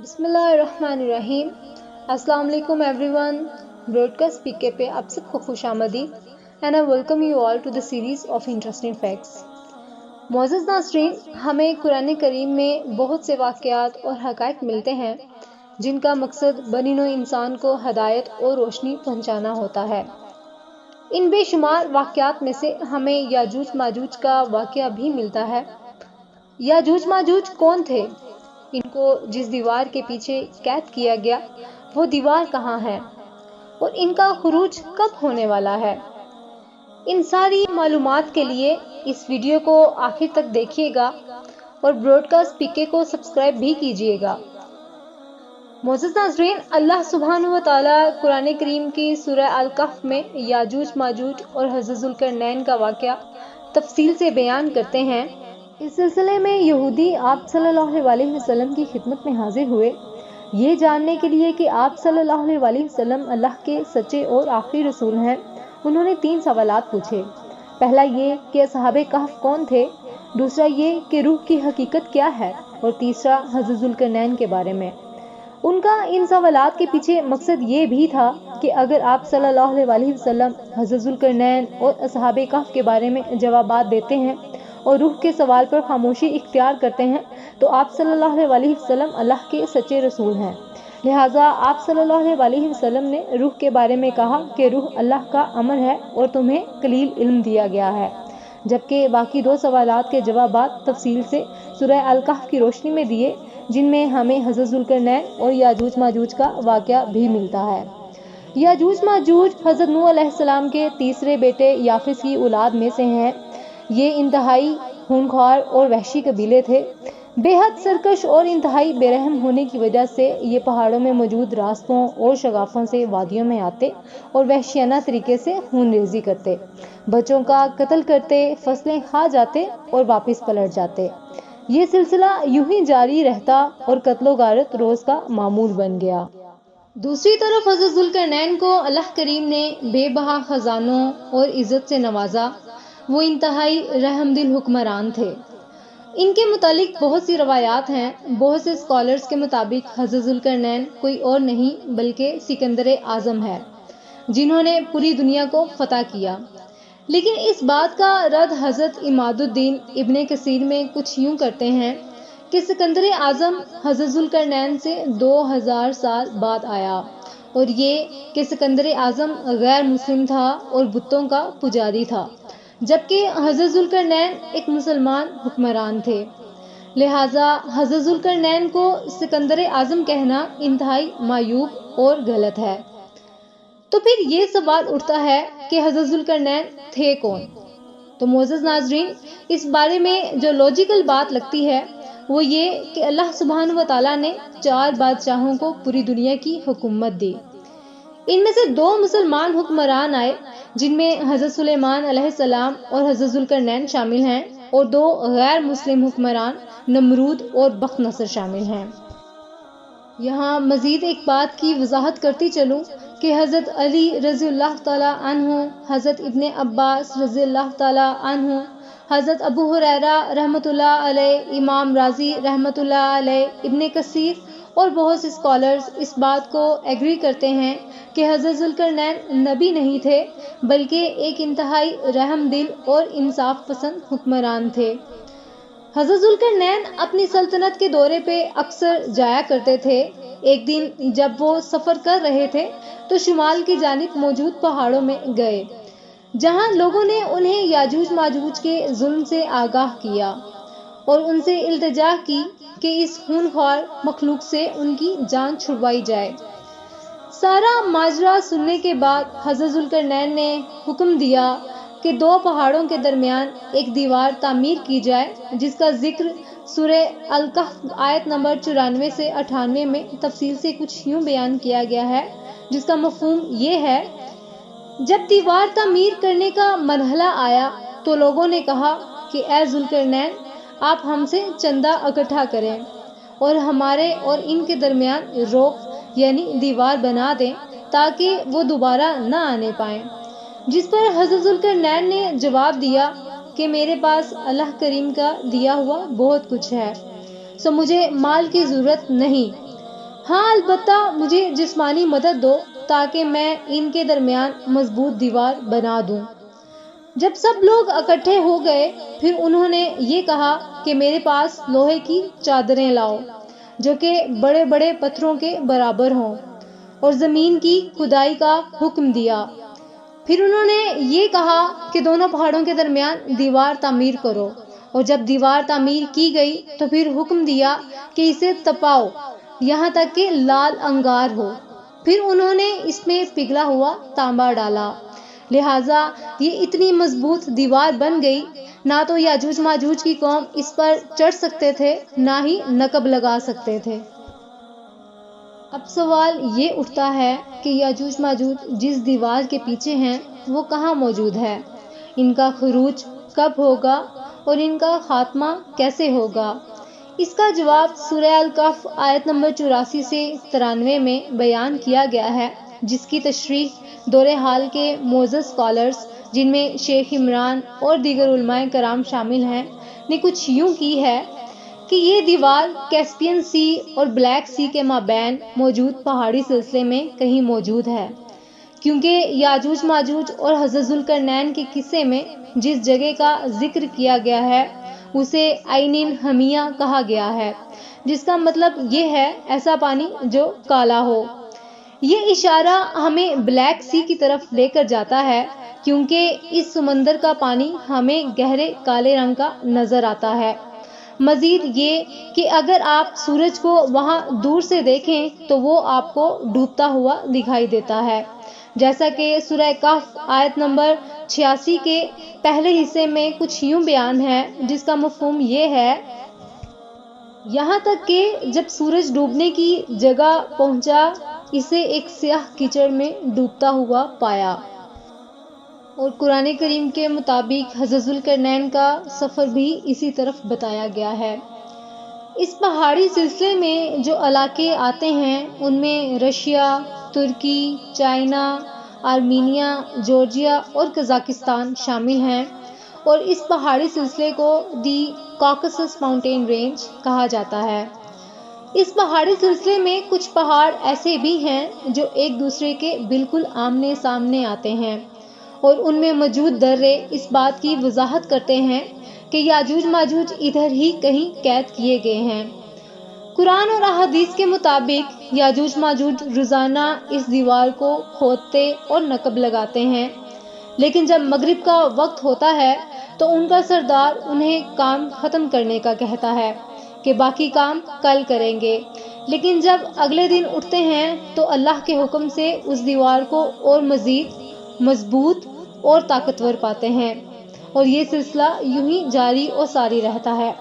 بسم اللہ الرحمن الرحیم۔ السلام علیکم ایوری ون۔ براڈکاسٹ پی کے پہ آپ سب کو خوش آمدید and I welcome you all to the series of interesting facts. معزز ناظرین، ہمیں قرآن کریم میں بہت سے واقعات اور حقائق ملتے ہیں جن کا مقصد بنی نوع انسان کو ہدایت اور روشنی پہنچانا ہوتا ہے۔ ان بے شمار واقعات میں سے ہمیں یاجوج ماجوج کا واقعہ بھی ملتا ہے۔ یاجوج ماجوج کون تھے؟ ان کو جس دیوار کے پیچھے قید کیا گیا وہ دیوار کہاں ہے اور ان کا خروج کب ہونے والا ہے؟ ان ساری معلومات کے لیے اس ویڈیو کو آخر تک دیکھیے گا اور براڈکاسٹ پی کے کو سبسکرائب بھی کیجیے گا۔ معزز ناظرین، اللہ سبحانہ و تعالیٰ قرآن کریم کی سورہ الکہف میں یاجوج ماجوج اور حضرت ذوالقرنین کا واقعہ تفصیل سے بیان کرتے ہیں۔ اس سلسلے میں یہودی آپ صلی اللہ علیہ وسلم کی خدمت میں حاضر ہوئے، یہ جاننے کے لیے کہ آپ صلی اللہ علیہ وسلم اللہ کے سچے اور آخری رسول ہیں۔ انہوں نے 3 سوالات پوچھے۔ پہلا یہ کہ اصحاب کہف کون تھے، دوسرا یہ کہ روح کی حقیقت کیا ہے، اور تیسرا حضرت ذوالقرنین کے بارے میں۔ ان کا ان سوالات کے پیچھے مقصد یہ بھی تھا کہ اگر آپ صلی اللہ علیہ وسلم حضرت ذوالقرنین اور اصحاب کہف کے بارے میں جوابات دیتے ہیں اور روح کے سوال پر خاموشی اختیار کرتے ہیں تو آپ صلی اللہ علیہ وسلم اللہ کے سچے رسول ہیں۔ لہٰذا آپ صلی اللہ علیہ وسلم نے روح کے بارے میں کہا کہ روح اللہ کا امر ہے اور تمہیں قلیل علم دیا گیا ہے، جبکہ باقی 2 سوالات کے جوابات تفصیل سے سورہ الکہف کی روشنی میں دیے، جن میں ہمیں حضرت ذوالقرنین اور یاجوج ماجوج کا واقعہ بھی ملتا ہے۔ یاجوج ماجوج حضرت نوح علیہ السلام کے تیسرے بیٹے یافس کی اولاد میں سے ہیں۔ یہ انتہائی خونخوار اور وحشی قبیلے تھے۔ بے حد سرکش اور انتہائی بے رحم ہونے کی وجہ سے یہ پہاڑوں میں موجود راستوں اور شگافوں سے وادیوں میں آتے اور وحشیانہ طریقے سے خون ریزی کرتے، بچوں کا قتل کرتے، فصلیں کھا جاتے اور واپس پلٹ جاتے۔ یہ سلسلہ یوں ہی جاری رہتا اور قتل و غارت روز کا معمول بن گیا۔ دوسری طرف حضرت ذوالقرنین کو اللہ کریم نے بے بہا خزانوں اور عزت سے نوازا۔ وہ انتہائی رحم دل حکمران تھے۔ ان کے متعلق بہت سی روایات ہیں۔ بہت سے اسکالرز کے مطابق حضرت ذوالقرنین کوئی اور نہیں بلکہ سکندر اعظم ہے، جنہوں نے پوری دنیا کو فتح کیا۔ لیکن اس بات کا رد حضرت عماد الدین ابن کثیر میں کچھ یوں کرتے ہیں کہ سکندر اعظم حضرت ذوالقرنین سے 2000 سال بعد آیا، اور یہ کہ سکندر اعظم غیر مسلم تھا اور بتوں کا پجاری تھا، جبکہ حضرت ذوالقرنین ایک مسلمان حکمران تھے۔ لہٰذا حضرت ذوالقرنین کو سکندر اعظم کہنا انتہائی معیوب اور غلط ہے۔ تو پھر یہ سوال اٹھتا ہے کہ حضرت ذوالقرنین تھے کون؟ تو معزز ناظرین، اس بارے میں جو لاجیکل بات لگتی ہے وہ یہ کہ اللہ سبحانہ و تعالیٰ نے 4 بادشاہوں کو پوری دنیا کی حکومت دی۔ ان میں سے 2 مسلمان حکمران آئے، جن میں حضرت سلیمان علیہ السلام اور حضرت ذوالقرنین شامل ہیں، اور 2 غیر مسلم حکمران نمرود اور بخت نصر شامل ہیں۔ یہاں مزید ایک بات کی وضاحت کرتی چلوں کہ حضرت علی رضی اللہ تعالیٰ عنہ، حضرت ابن عباس رضی اللہ تعالیٰ عنہ، حضرت ابو ہریرہ رحمۃ اللہ علیہ، امام رازی رحمۃ اللہ علیہ، ابن کثیر اور بہت سے اسکالرز اس بات کو ایگری کرتے ہیں کہ حضرت ذوالقرنین نبی نہیں تھے بلکہ ایک انتہائی رحم دل اور انصاف پسند حکمران تھے۔ حضرت ذوالقرنین اپنی سلطنت کے دورے پہ اکثر جایا کرتے تھے۔ ایک دن جب وہ سفر کر رہے تھے تو شمال کی جانب موجود پہاڑوں میں گئے، جہاں لوگوں نے انہیں یاجوج ماجوج کے ظلم سے آگاہ کیا اور ان سے التجا کی کہ اس خونخوار مخلوق سے ان کی جان چھڑوائی جائے۔ سارا ماجرا سننے کے بعد حضرت ذوالقرنین نے حکم دیا کہ 2 پہاڑوں کے درمیان ایک دیوار تعمیر کی جائے، جس کا ذکر سورہ الکہف آیت نمبر 94 سے 98 میں تفصیل سے کچھ یوں بیان کیا گیا ہے، جس کا مفہوم یہ ہے: جب دیوار تعمیر کرنے کا مرحلہ آیا تو لوگوں نے کہا کہ اے ذوالقرنین، آپ ہم سے چندہ اکٹھا کریں اور ہمارے اور ان کے درمیان روک یعنی دیوار بنا دیں تاکہ وہ دوبارہ نہ آنے پائیں۔ جس پر حضرت ذوالقرنین نے جواب دیا کہ میرے پاس اللہ کریم کا دیا ہوا بہت کچھ ہے، سو مجھے مال کی ضرورت نہیں، ہاں البتہ مجھے جسمانی مدد دو تاکہ میں ان کے درمیان مضبوط دیوار بنا دوں۔ جب سب لوگ اکٹھے ہو گئے پھر انہوں نے یہ کہا کہ میرے پاس لوہے کی چادریں لاؤ جو کہ بڑے بڑے پتھروں کے برابر ہوں، اور زمین کی کھدائی کا حکم دیا۔ پھر انہوں نے یہ کہا کہ دونوں پہاڑوں کے درمیان دیوار تعمیر کرو، اور جب دیوار تعمیر کی گئی تو پھر حکم دیا کہ اسے تپاؤ یہاں تک کہ لال انگار ہو۔ پھر انہوں نے اس میں پگھلا ہوا تانبا ڈالا، لہٰذا یہ اتنی مضبوط دیوار بن گئی، نہ تو یاجوج ماجوج کی قوم اس پر چڑھ سکتے تھے نہ ہی نقب لگا سکتے تھے۔ اب سوال یہ اٹھتا ہے کہ یاجوج ماجوج جس دیوار کے پیچھے ہیں وہ کہاں موجود ہے، ان کا خروج کب ہوگا اور ان کا خاتمہ کیسے ہوگا؟ اس کا جواب سورہ الکہف آیت نمبر 84 سے 93 میں بیان کیا گیا ہے، جس کی تشریح دور حال کے معزز اسکالرز جن میں شیخ عمران اور دیگر علماء کرام شامل ہیں نے کچھ یوں کی ہے کہ یہ دیوار کیسپین سی اور بلیک سی کے مابین موجود پہاڑی سلسلے میں کہیں موجود ہے، کیونکہ یاجوج ماجوج اور حضرت ذوالقرنین کے قصے میں جس جگہ کا ذکر کیا گیا ہے اسے عین حمیہ کہا گیا ہے، جس کا مطلب یہ ہے ایسا پانی جو کالا ہو۔ یہ اشارہ ہمیں بلیک سی کی طرف لے کر جاتا ہے، کیونکہ اس سمندر کا پانی ہمیں گہرے کالے رنگ کا نظر آتا ہے۔ مزید یہ کہ اگر آپ سورج کو وہاں دور سے دیکھیں تو وہ آپ کو ڈوبتا ہوا دکھائی دیتا ہے، جیسا کہ سورہ کہف آیت نمبر 86 کے پہلے حصے میں کچھ یوں بیان ہے، جس کا مفہوم یہ ہے، یہاں تک کہ جب سورج ڈوبنے کی جگہ پہنچا اسے ایک سیاہ کیچڑ میں ڈوبتا ہوا پایا۔ اور قرآن کریم کے مطابق حضرت ذوالقرنین کا سفر بھی اسی طرف بتایا گیا ہے۔ اس پہاڑی سلسلے میں جو علاقے آتے ہیں ان میں رشیا، ترکی، چائنا، آرمینیا، جارجیا اور قزاقستان شامل ہیں، اور اس پہاڑی سلسلے کو دی کاکسس ماؤنٹین رینج کہا جاتا ہے۔ اس پہاڑی سلسلے میں کچھ پہاڑ ایسے بھی ہیں جو ایک دوسرے کے بالکل آمنے سامنے آتے ہیں، اور ان میں موجود درے اس بات کی وضاحت کرتے ہیں کہ یاجوج ماجوج ادھر ہی کہیں قید کیے گئے ہیں۔ قرآن اور احادیث کے مطابق یاجوج ماجوج روزانہ اس دیوار کو کھودتے اور نقب لگاتے ہیں، لیکن جب مغرب کا وقت ہوتا ہے تو ان کا سردار انہیں کام ختم کرنے کا کہتا ہے کہ باقی کام کل کریں گے، لیکن جب اگلے دن اٹھتے ہیں تو اللہ کے حکم سے اس دیوار کو اور مزید مضبوط اور طاقتور پاتے ہیں، اور یہ سلسلہ یوں ہی جاری اور ساری رہتا ہے۔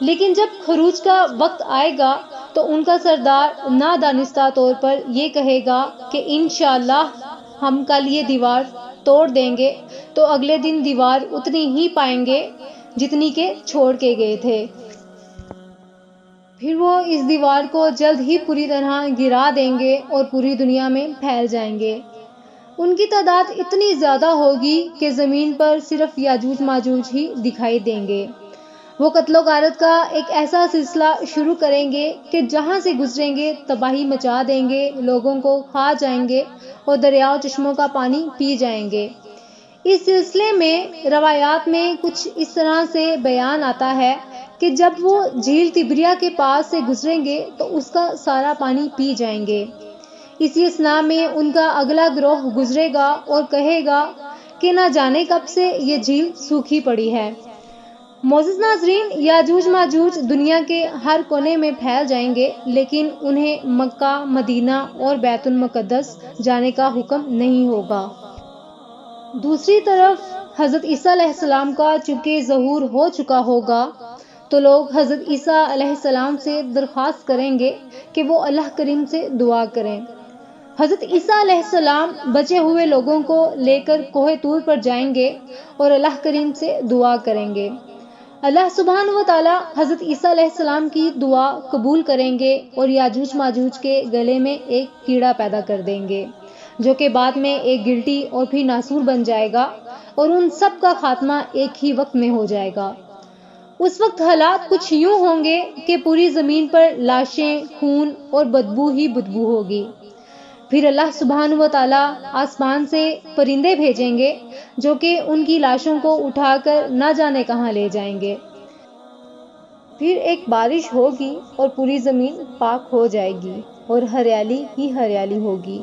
لیکن جب خروج کا وقت آئے گا تو ان کا سردار نادانستہ طور پر یہ کہے گا کہ انشاءاللہ ہم کل یہ دیوار توڑ دیں گے، تو اگلے دن دیوار اتنی ہی پائیں گے جتنی کہ چھوڑ کے گئے تھے۔ پھر وہ اس دیوار کو جلد ہی پوری طرح گرا دیں گے اور پوری دنیا میں پھیل جائیں گے۔ ان کی تعداد اتنی زیادہ ہوگی کہ زمین پر صرف یاجوج ماجوج ہی دکھائی دیں گے۔ وہ قتل و غارت کا ایک ایسا سلسلہ شروع کریں گے کہ جہاں سے گزریں گے تباہی مچا دیں گے، لوگوں کو کھا جائیں گے اور دریا و چشموں کا پانی پی جائیں گے۔ اس سلسلے میں روایات میں کچھ اس طرح سے بیان آتا ہے کہ جب وہ جھیل تبریا کے پاس سے گزریں گے تو اس کا سارا پانی پی جائیں گے۔ اسی اثناء میں ان کا اگلا گروہ گزرے گا اور کہے گا کہ نہ جانے کب سے یہ جھیل سوکھی پڑی ہے۔ معزز ناظرین، یاجوج ماجوج دنیا کے ہر کونے میں پھیل جائیں گے، لیکن انہیں مکہ، مدینہ اور بیت المقدس جانے کا حکم نہیں ہوگا۔ دوسری طرف حضرت عیسیٰ علیہ السلام کا چونکہ ظہور ہو چکا ہوگا تو لوگ حضرت عیسیٰ علیہ السلام سے درخواست کریں گے کہ وہ اللہ کریم سے دعا کریں۔ حضرت عیسیٰ علیہ السلام بچے ہوئے لوگوں کو لے کر کوہ طور پر جائیں گے اور اللہ کریم سے دعا کریں گے۔ اللہ سبحانہ و تعالی حضرت عیسیٰ علیہ السلام کی دعا قبول کریں گے اور یاجوج ماجوج کے گلے میں ایک کیڑا پیدا کر دیں گے، جو کہ بعد میں ایک گلٹی اور پھر ناسور بن جائے گا، اور ان سب کا خاتمہ ایک ہی وقت میں ہو جائے گا۔ اس وقت حالات کچھ یوں ہوں گے کہ پوری زمین پر لاشیں، خون اور بدبو ہی بدبو ہوگی۔ پھر اللہ سبحانہ و تعالیٰ آسمان سے پرندے بھیجیں گے جو کہ ان کی لاشوں کو اٹھا کر نہ جانے کہاں لے جائیں گے۔ پھر ایک بارش ہوگی اور پوری زمین پاک ہو جائے گی اور ہریالی ہی ہریالی ہوگی۔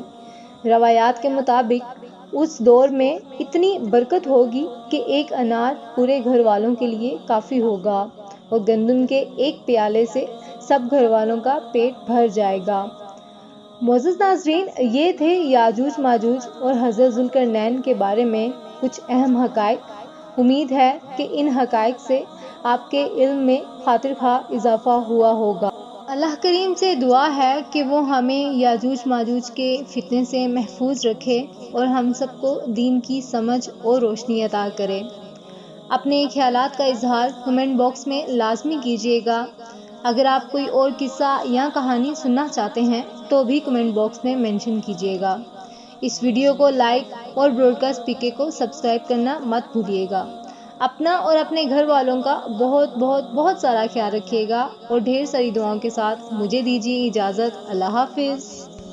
روایات کے مطابق اس دور میں اتنی برکت ہوگی کہ ایک انار پورے گھر والوں کے لیے کافی ہوگا اور گندم کے ایک پیالے سے سب گھر والوں کا پیٹ بھر جائے گا۔ معزز ناظرین، یہ تھے یاجوج ماجوج اور حضرت ذوالقرنین کے بارے میں کچھ اہم حقائق۔ امید ہے کہ ان حقائق سے آپ کے علم میں خاطر خواہ اضافہ ہوا ہوگا۔ اللہ کریم سے دعا ہے کہ وہ ہمیں یاجوج ماجوج کے فتنے سے محفوظ رکھے اور ہم سب کو دین کی سمجھ اور روشنی عطا کرے۔ اپنے خیالات کا اظہار کمنٹ باکس میں لازمی کیجیے گا۔ اگر آپ کوئی اور قصہ یا کہانی سننا چاہتے ہیں تو بھی کمنٹ باکس میں مینشن کیجیے گا۔ اس ویڈیو کو لائک اور براڈ کاسٹ پی کو سبسکرائب کرنا مت بھولیے گا۔ اپنا اور اپنے گھر والوں کا بہت بہت بہت سارا خیال رکھیے گا اور ڈھیر ساری دعاؤں کے ساتھ مجھے دیجیے اجازت۔ اللہ حافظ۔